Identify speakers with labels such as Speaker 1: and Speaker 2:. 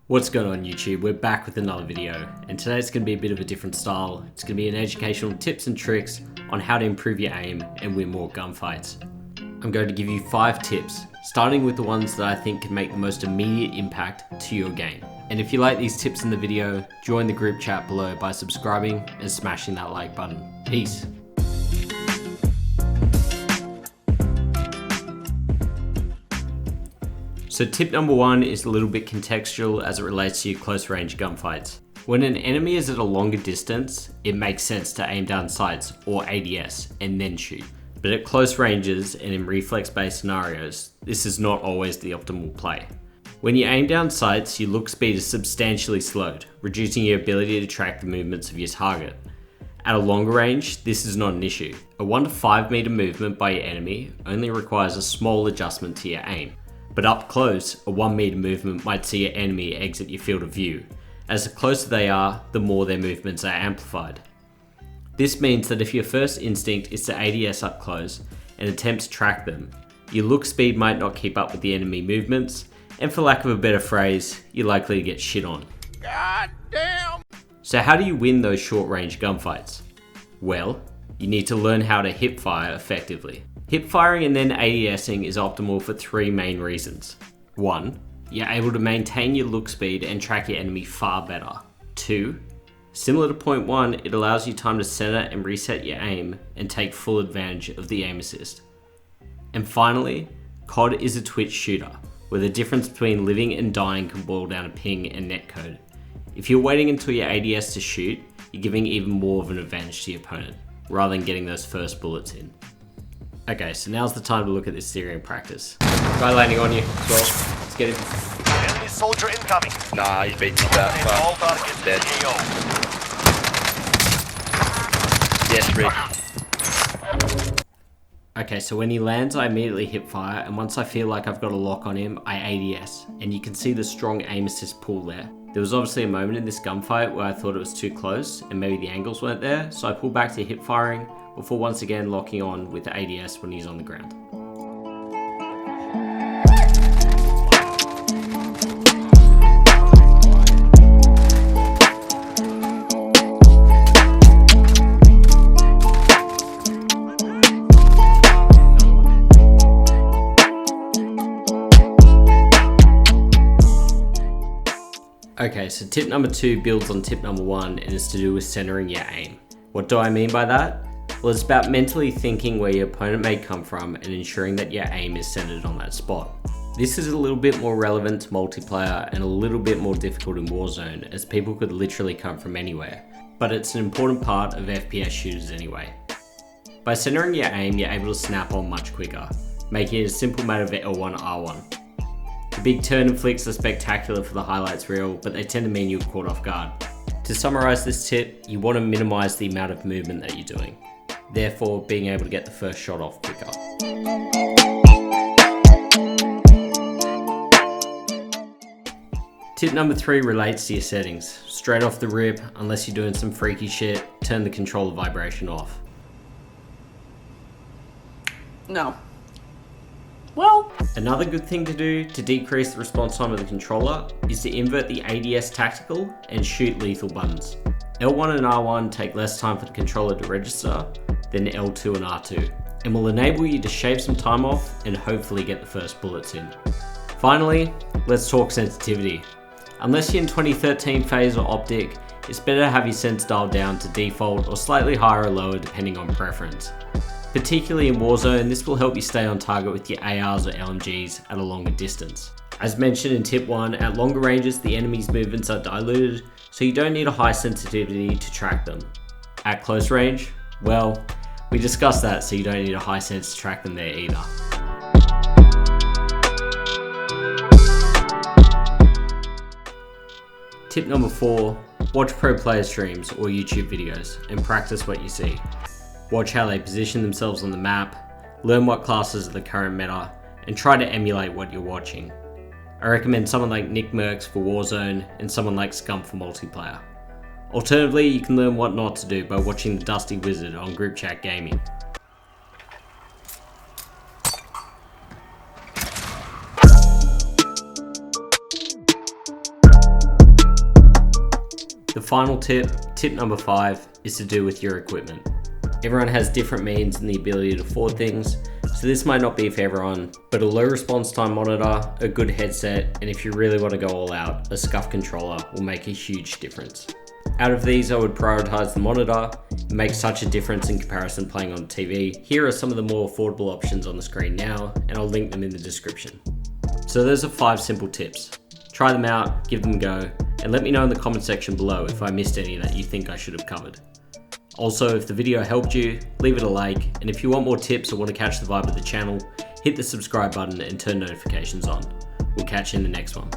Speaker 1: What's going on YouTube? We're back with another video, and today it's going to be a bit of a different style. It's going to be an educational tips and tricks on how to improve your aim and win more gunfights. I'm going to give you 5 tips, starting with the ones that I think can make the most immediate impact to your game. And if you like these tips in the video, join the group chat below by subscribing and smashing that like button. Peace. So tip number 1 is a little bit contextual as it relates to your close range gunfights. When an enemy is at a longer distance, it makes sense to aim down sights or ADS and then shoot. But at close ranges and in reflex based scenarios, this is not always the optimal play. When you aim down sights, your look speed is substantially slowed, reducing your ability to track the movements of your target. At a longer range, this is not an issue. A 1 to 5 meter movement by your enemy only requires a small adjustment to your aim. But up close, a 1 meter movement might see your enemy exit your field of view. As the closer they are, the more their movements are amplified. This means that if your first instinct is to ADS up close and attempt to track them, your look speed might not keep up with the enemy movements, and for lack of a better phrase, you're likely to get shit on. God damn! So how do you win those short range gunfights? Well, you need to learn how to hip fire effectively. Hip firing and then ADSing is optimal for 3 main reasons. 1. You're able to maintain your look speed and track your enemy far better. 2. Similar to point 1, it allows you time to center and reset your aim and take full advantage of the aim assist. And finally, COD is a twitch shooter, where the difference between living and dying can boil down to ping and netcode. If you're waiting until your ADS to shoot, you're giving even more of an advantage to your opponent, rather than getting those first bullets in. Okay, so now's the time to look at this theory in practice. Guy landing on you as well. Let's get him.
Speaker 2: Enemy soldier incoming.
Speaker 3: Nah, he's beaten me that far.
Speaker 2: All targets
Speaker 3: Dead. Yes, Rick.
Speaker 1: Okay, so when he lands, I immediately hip fire, and once I feel like I've got a lock on him, I ADS, and you can see the strong aim assist pull there. There was obviously a moment in this gunfight where I thought it was too close, and maybe the angles weren't there, so I pulled back to hip firing, before once again locking on with the ADS when he's on the ground. Okay, so tip number 2 builds on tip number 1 and is to do with centering your aim. What do I mean by that? Well, it's about mentally thinking where your opponent may come from and ensuring that your aim is centered on that spot. This is a little bit more relevant to multiplayer and a little bit more difficult in Warzone, as people could literally come from anywhere, but it's an important part of FPS shooters anyway. By centering your aim, you're able to snap on much quicker, making it a simple matter of L1 R1. The big turn and flicks are spectacular for the highlights reel, but they tend to mean you're caught off guard. To summarize this tip, you want to minimize the amount of movement that you're doing, therefore being able to get the first shot off quicker. Tip number 3 relates to your settings. Straight off the rip, unless you're doing some freaky shit, turn the controller vibration off.
Speaker 4: No. Well,
Speaker 1: another good thing to do to decrease the response time of the controller is to invert the ADS tactical and shoot lethal buttons. L1 and R1 take less time for the controller to register than L2 and R2, and will enable you to shave some time off and hopefully get the first bullets in. Finally, let's talk sensitivity. Unless you're in 2013 phase or optic, it's better to have your sense dialed down to default or slightly higher or lower depending on preference. Particularly in Warzone, this will help you stay on target with your ARs or LMGs at a longer distance. As mentioned in tip 1, at longer ranges the enemy's movements are diluted, so you don't need a high sensitivity to track them. At close range, well, we discussed that, so you don't need a high sense to track them there either. Tip number 4, watch pro player streams or YouTube videos and practice what you see. Watch how they position themselves on the map, learn what classes are the current meta, and try to emulate what you're watching. I recommend someone like NickMercs for Warzone and someone like Scump for multiplayer. Alternatively, you can learn what not to do by watching the Dusty Wizard on Group Chat Gaming. The final tip, tip number 5, is to do with your equipment. Everyone has different means and the ability to afford things, so this might not be for everyone, but a low response time monitor, a good headset, and if you really want to go all out, a scuff controller will make a huge difference. Out of these, I would prioritize the monitor. It makes such a difference in comparison playing on TV. Here are some of the more affordable options on the screen now, and I'll link them in the description. So those are 5 simple tips. Try them out, give them a go, and let me know in the comment section below if I missed any that you think I should have covered. Also, if the video helped you, leave it a like, and if you want more tips or want to catch the vibe of the channel, hit the subscribe button and turn notifications on. We'll catch you in the next one.